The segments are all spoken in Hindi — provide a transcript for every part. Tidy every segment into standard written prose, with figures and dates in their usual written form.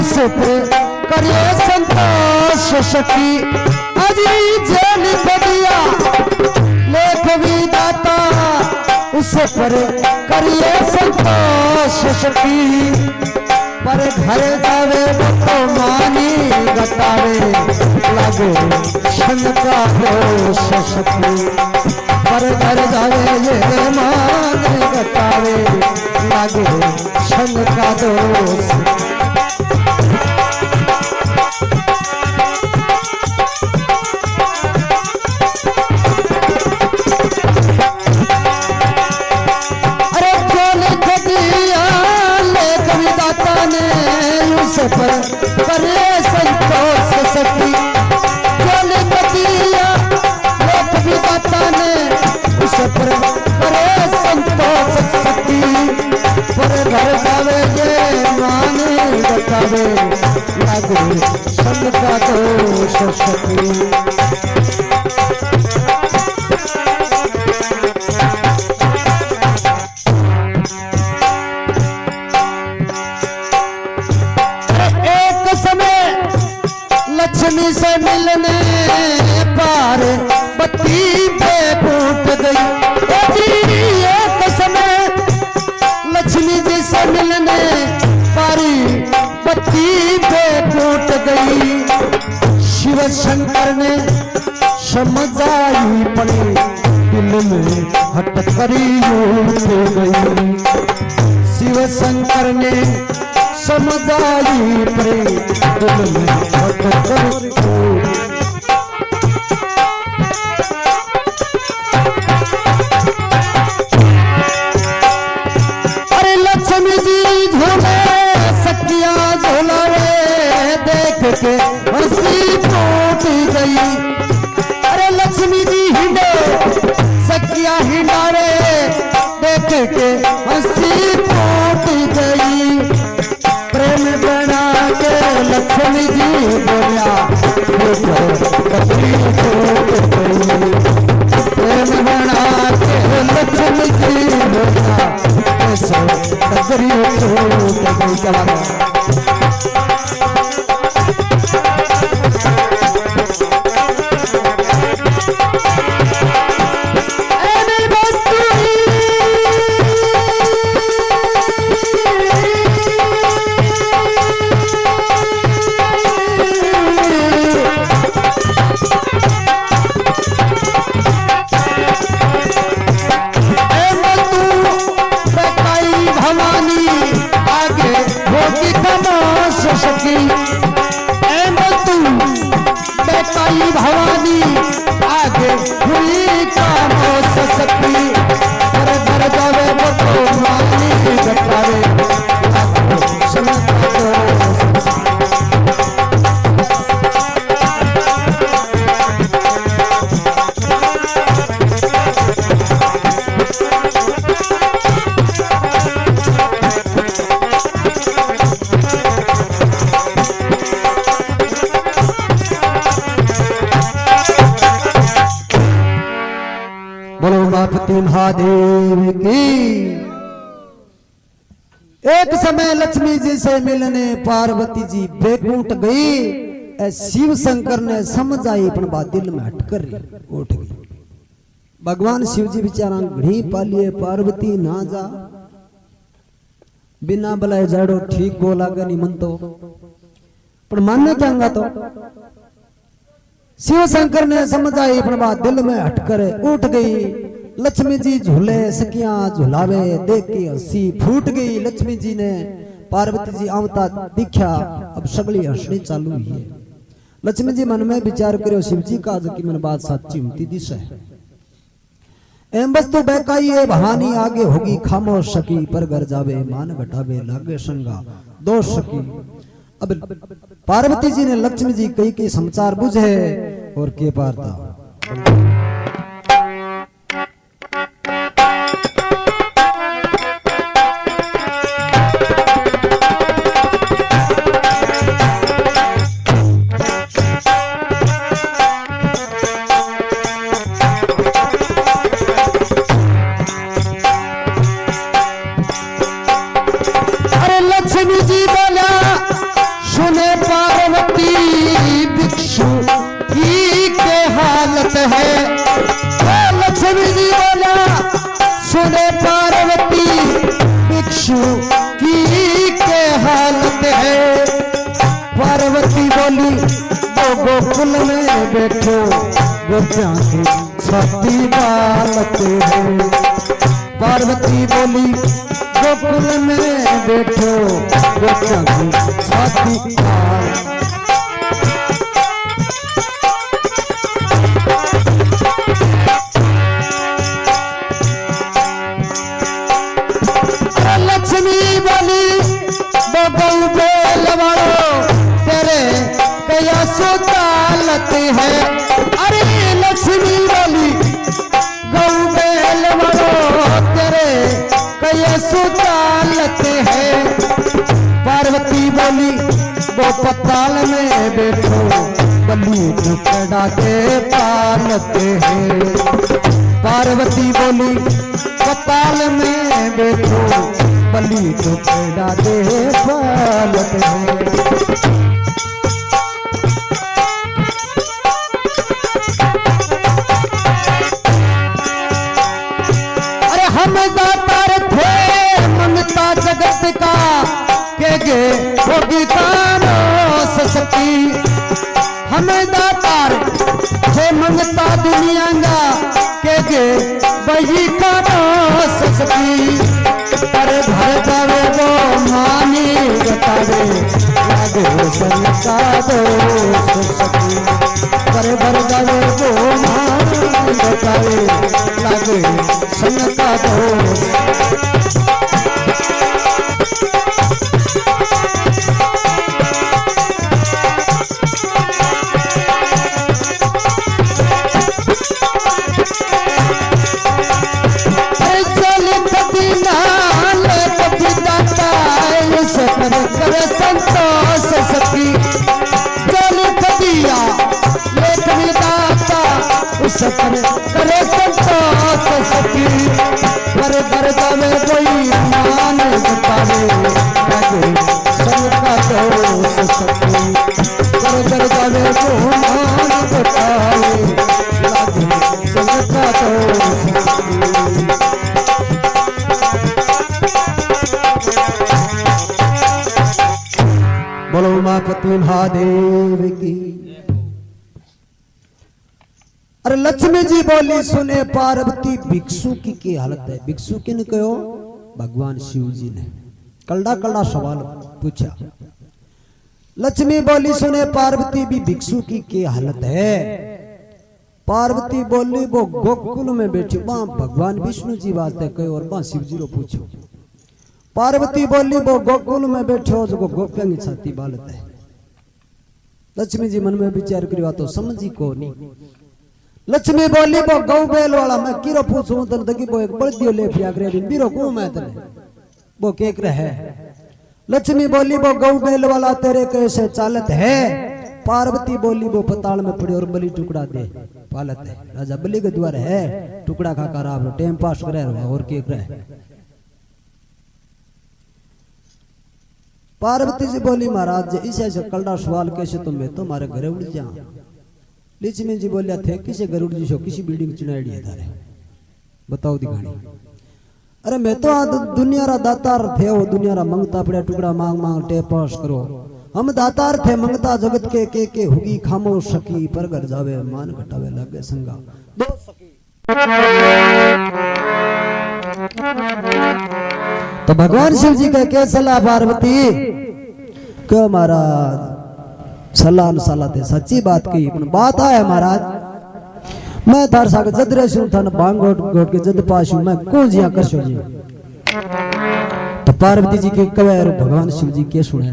पे करिए संतोष सखी अजी जेल बदिया लेख विदाता उस पर करिए संतोष सखी पर घर जावे तो मानी गतावे लागो शंका दोष सखी पर घर जावे ये मानी गतावे लागो शंका दोष पर करे संतोष सखी जल बदिया लेख विदाता ने उस पर करे संतोष सखी पर घर जावे ये माने बतावे लागो शंका दोष सखी लक्ष्मी से मिलने पार बत्ती पे फूट गई एक समय लक्ष्मी जी से मिलने पारी बत्ती पे फूट गई शिव शंकर ने समझाई पड़ी दिल में हटकरी उठ गई शिव शंकर ने समझाई पड़े दिल में हटकरी अरे लक्ष्मी जी झूले सखियां झूलावे देख के हंसी टूट गई अरे लक्ष्मी जी हिंडे सखियां हिंडावे देख के हंसी टूट गई प्रेम बना के लक्ष्मी जी बोलिया प्रेम बना के लक्ष्मी जी बोलिया कदरी भवानी आगे हुई कामों सखी पर घर जावे तो मानी गटावे महादेव की। एक समय लक्ष्मी जी से मिलने पार्वती जी बेकूट गई। शिव शंकर ने समझाई अपन बात दिल में हटकर उठ गई। भगवान शिव जी बेचारा घड़ी पालिए पार्वती ना जा बिना बुलाए जाड़ो ठीक गो लागे नहीं मन तो पर मानने क्या तो शिव शंकर ने समझाई अपन बात दिल में हटकर उठ गई। लक्ष्मी जी झूले सखियां झुलावे देख के हंसी फूट गई। लक्ष्मी जी ने पार्वती जी आवता दिखा अब सगली हंसनी चालू हुई है। लक्ष्मी जी मन में विचार करो शिव जी का जो कि मन बात सच्ची होती दिश है। एम बस तो बेकाई है बहानी आगे होगी खामोश सकी पर घर जावे मान घटावे लागे संगा दोष सकी। अब पार्वती जी ने लक्ष्मी जी कई समाचार बुझे और के पार था। सुने पार्वती भिक्षु की के हालत है। पार्वती बोली वो गोकुल में बैठो गोपियां की छाती बालत है। पार्वती बोली गोकुल में बैठो गोपियां की छाती बालत। लक्ष्मी बोली वो गौ बेल वालो तेरे कया सुतालत है। अरे लक्ष्मी बोली गौ बेल वालो तेरे कया सुतालत है। पार्वती बोली वो पताल में बैठो बलि टुकड़ा के पालत है। पार्वती बोली पताल में बैठो बलि टुकड़ा दे पालत है। अरे हम दातार थे ममता जगत का के गे होगी कानो ससकी। हमें दातार थे ममता दुनिया का के गे बही कानो ससकी। पर भर जावे वो मानी बतावे लागे संका दोष सकी। पर भर जावे वो मानी बतावे लागे संका दोष। करे संतोष सखी जल दिया लेख विदाता उस पर करे संतोष सखी। पर दर्द में कोई मान बतावे लागे सबका दोष सखी। पर दर्द में कोई मान बतावे लागे सबका दोष सखी। बोलो उमापति महादेव की। अरे लक्ष्मी जी बोली सुने पार्वती भिक्षु की हालत है। भिक्षु किन कहो भगवान शिव जी ने कलड़ा कलड़ा सवाल पूछा। लक्ष्मी बोली सुने पार्वती भी भिक्षु की हालत है। पार्वती बोली वो गोकुल में बैठी वहां भगवान विष्णु जी वास्ते कहो और वहां शिव जी को पूछो। पार्वती बोली वो गोकुल में बैठो जो गोपियां की छाती बालत है। लक्ष्मी जी मन में विचार करियो तो समझी को नहीं। लक्ष्मी बोली वो गौ बैल वाला मैं किरो पूछूं तो दगी वो एक बड़दियो ले पिया करे दिन बिरो को मैं तने वो केक रहे। लक्ष्मी बोली वो गौ बैल वाला तेरे कैसे चालत है। पार्वती बोली वो पताल में पड़े और बलि टुकड़ा दे पालत है। राजा बलि के द्वार है टुकड़ा खाकर आप टाइम पास करे और केक रहे। पार्वती जी बोली महाराज इसे कलड़ा सवाल कैसे तो मैं तो हमारे घर उड़ जा। लक्ष्मी जी बोलिया थे किसे घर उड़ जी किसी बिल्डिंग चुनाड़ी है तारे बताओ दिखानी। अरे मैं तो दुनिया रा दातार थे वो दुनिया रा मंगता पड़े टुकड़ा मांग मांग टेप पास करो। हम दातार थे मंगता जगत के हुगी खामोश सकी पर घर जावे मान घटावे लगे संगा दो सकी। तो भगवान शिव जी का क्या सलाह पार्वती क्यों महाराज सलाह सलाह थे सच्ची बात की बात आया महाराज मैं थार साग जदरे सुन था बांग गोट के जद पाशु मैं कौन जिया कर सो जी। तो पार्वती जी के कवे भगवान शिव जी के सुने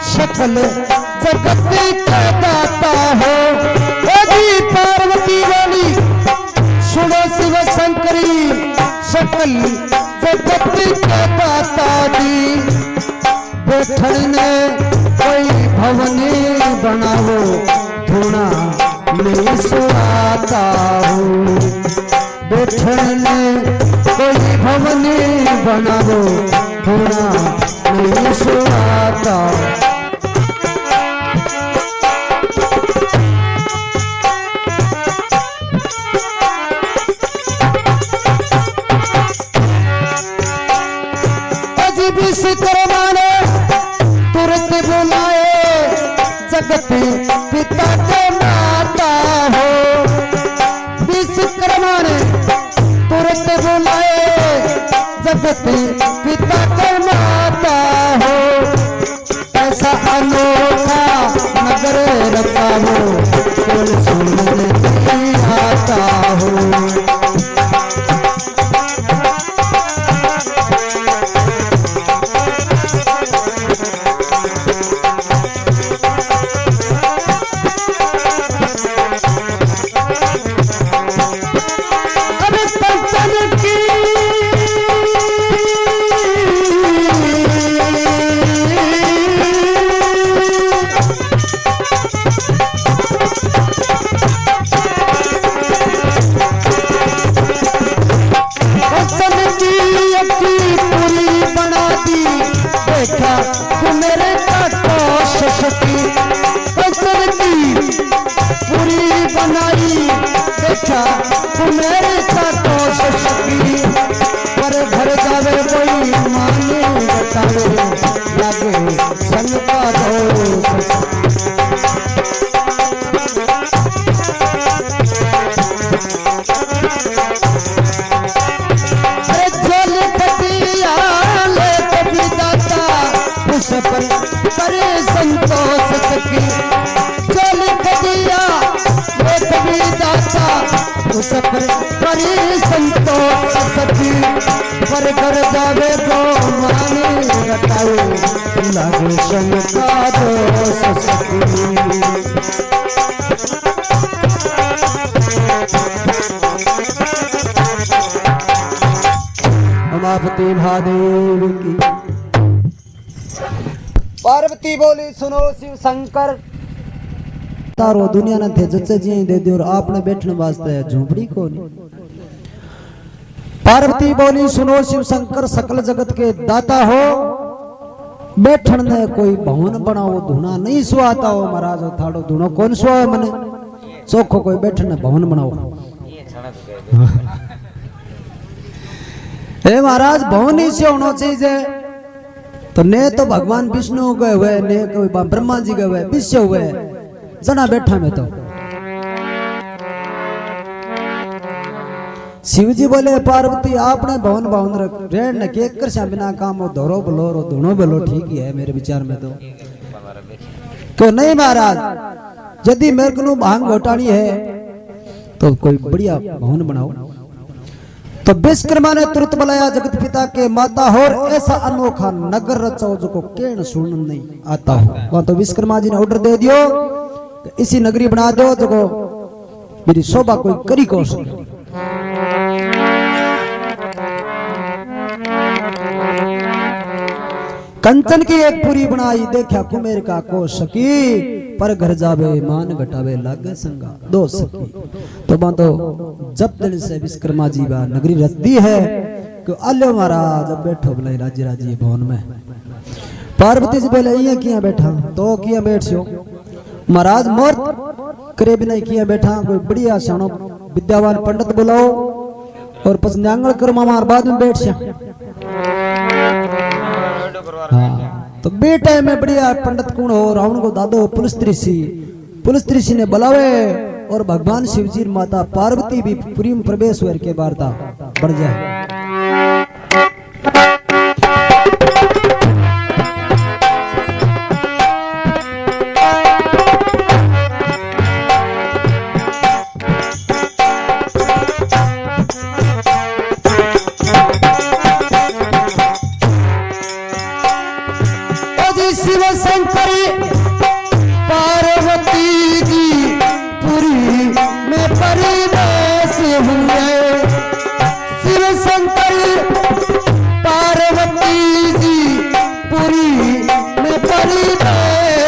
सकल जगत का दाता हो। जी पार्वती बोली सुनो शिव शंकरी सकल जगत का दाता दी बैठने कोई भवनी बनाओ धूना में सुहाता हूँ। बैठने कोई भवनी बनाओ धूना में सुहाता। विश्वकर्मा ने तुरंत बुलाए जगत पिता के माता हो। विश्वकर्मा ने तुरंत बुलाए जगत पिता के माता हो। ऐसा अनोखा नगर रचा हो कोई सुनने नहीं आता हो। मेरे पूरी बनाई देखा मेरे पर घर जावे कोई माने बतावे लगे संग का पर करे संतोष सकी जो लिख दिया वो कभी दाता उस पर करे संतोष सकी पर कर जावे तो माने रटाए लगे संग का दोष सकी। उमापति महादेव की। पार्वती बोली सुनो शिव शंकर तारो दुनिया न थे जच्चे जी दे दियो और आपने बैठने वास्ते झोपड़ी को नहीं। पार्वती बोली सुनो शिव शंकर सकल जगत के दाता हो। बैठन ने कोई भवन बनाओ धुना नहीं सुहाता हो। महाराज थाड़ो धुनो कौन सुहाए मने चोखो कोई बैठने भवन बनाओ। हे महाराज भवन ही से होना चाहिए तो ने तो भगवान विष्णु गए हुए ने कोई ब्रह्मा जी गए हुए विश्व हुए जना बैठा में तो शिव जी बोले पार्वती आपने भवन भवन रेण के कर से बिना काम हो धोरो बोलो रो दोनों बोलो ठीक ही है मेरे विचार में तो क्यों नहीं महाराज यदि मेरे को भांग घोटानी है तो कोई बढ़िया भवन बनाओ। तो विश्वकर्मा ने तुरंत बुलाया जगत पिता के माता हो और ऐसा अनोखा नगर रचाओ जो को केण सुन नहीं आता हो। वहां तो विश्वकर्मा जी ने ऑर्डर दे दियो इसी नगरी बना दो जो को मेरी शोभा कोई करी को कंचन की एक पूरी बनाई देखा कुमेर का को सकी पर घर जावे मान घटावे लागे संगा दो सकी। तो बातो जब दिन से विश्वकर्मा जी बा नगरी रच दी है कि अल्यो महाराज बैठो बोले राजी राजी भवन में। पार्वती जी बोले ये किया बैठा तो किया बैठो महाराज मोर करे भी नहीं किया बैठा कोई बढ़िया शानो विद्यावान पंडित बुलाओ और पस न्यांगल कर मार बाद में बैठ जा। हाँ तो बेटे में बढ़िया पंडित कौन हो रावण को दादो पुलिस ऋषि ने बुलावे और भगवान शिवजी माता पार्वती भी पुरी में प्रवेश हुए के वार्ता बढ़ जाए। शिव शंकरी पार्वती जी पुरी में परिवेश हुए। शिव शंकरी पार्वती जी पुरी में परिवेश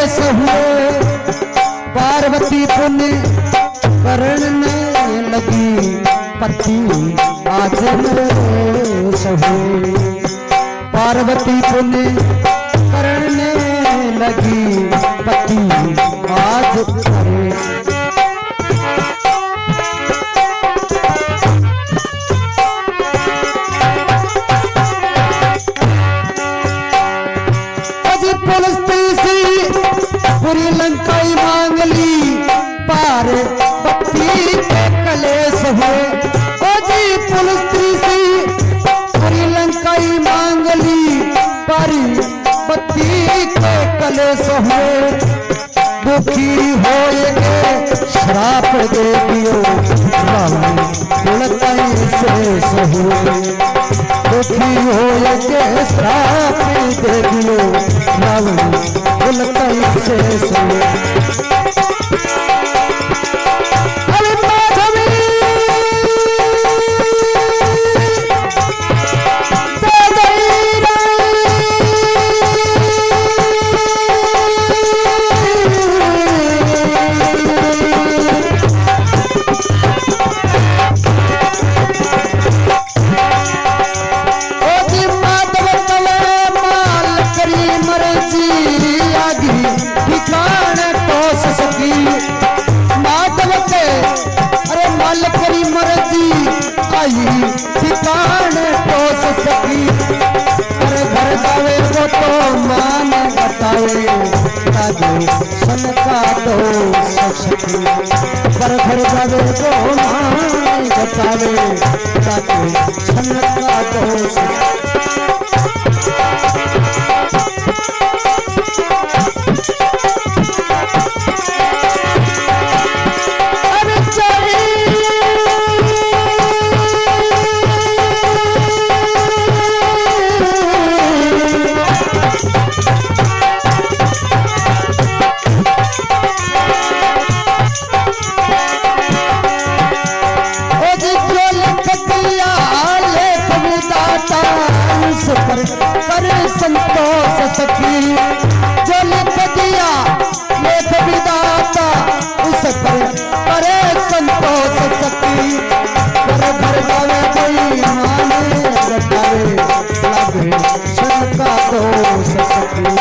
सी पूरी लंकाई मांग ली पार्वती के कलेश हुए। ओ जी पुलस्त्री सी पूरी लंकाई मांग ली पार्वती के कलेश हुए। दुखी होएगे श्राप दे दियो रावण लंकाई शेष हुए। दुखी होएगे श्राप दे दियो रावण लंकाई शेष हुए। ठिकान टोस सकी पर घर जावे वो तो मान बतावे ताजे सन का दोष सकी। पर घर जावे वो मान बतावे ताजे सन का दोष। कर संतोष सकी जो लिख दिया लेख विदाता उस पर करे संतोष सकी। पर घर जावे कोई माने बतावे लागे शंका दोष सकी।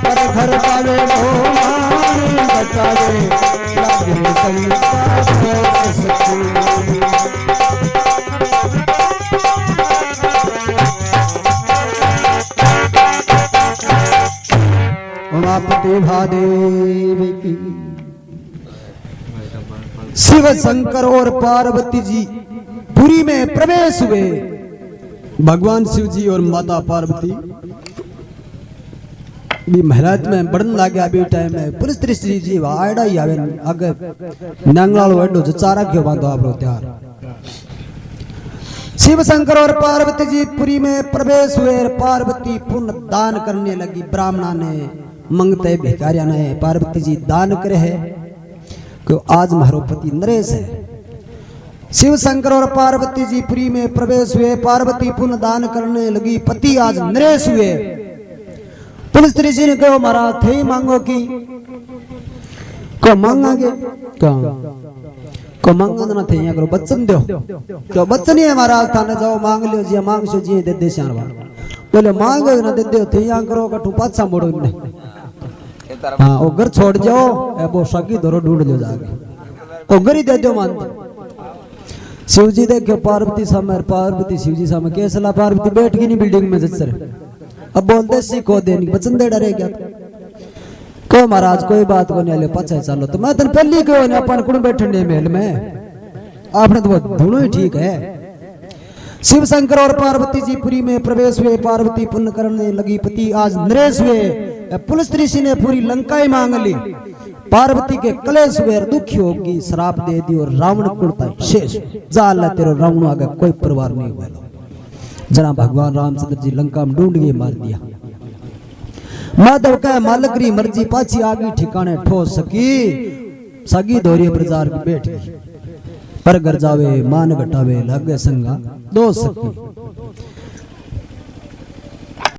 पर घर जावे वो माने बतावे लागे शंका दोष सकी। उमापति महादेव की। शिव शंकर और पार्वती जी पुरी में प्रवेश हुए। भगवान शिव जी और माता पार्वती भी महराज में बढ़न लगे। अभी टाइम में पुलिस श्री जी आड़ा ही आवे आगे नंगलाल वड्डो चारा क्यों बांधो आप लोग तैयार। शिव शंकर और पार्वती जी पुरी में प्रवेश हुए। पार्वती पुण्य दान करने लगी। ब्राह्मणा ने मंगते भिखारिया ने पार्वती जी दान करे है कि आज मारो पति नरेश है। शिव शंकर और पार्वती जी पुरी में प्रवेश हुए। पार्वती पुण्य दान करने लगी। पति आज नरेश हुए। पुलिस ऋषि ने कहो महाराज थे ही मांगो की को मांगोगे को मांगो ना थे यहाँ करो बच्चन दो क्यों बच्चन ही है महाराज थाने जाओ मांग लियो जी मांग सो जी दे दे श्यामा बोले मांगो ना दे दे थे यहाँ करो कटू पाछा मोड़ो इन्हें। हाँ वो घर छोड़ जाओ वो सगी धरो ढूंढ लो जाके वो घर ही दे दो मानते। शिव जी देखो पार्वती सामने पार्वती शिव जी सामने कैसा पार्वती बैठ गई नहीं बिल्डिंग में जच्चर। अब बोलते सीखो देनी बचन दे डरे क्या को महाराज कोई बात को नहीं ले पछे चलो तो मैं तन पहली क्यों नहीं अपन कुण बैठने महल में आपने तो दोनों ही ठीक है। शिव शंकर और पार्वती जी पुरी में प्रवेश हुए। पार्वती पुण्य करने लगी। पति आज नरेश हुए। पुलिस ऋषि ने पूरी लंकाई मांग ली। पार्वती के कलेश हुए दुखी होगी श्राप दे दी और रावण कुड़ता शेष जाल तेरे रावण आगे कोई परिवार नहीं हुआ। जना भगवान रामचंद्र जी लंका में ढूंढ के मार दिया। माधव का मालक री मर्जी पाछी आगी ठिकाने ठोस सकी सगी धोरी प्रचार की बैठ गई। पर घर जावे मान घटावे लगे संगा दो सकी।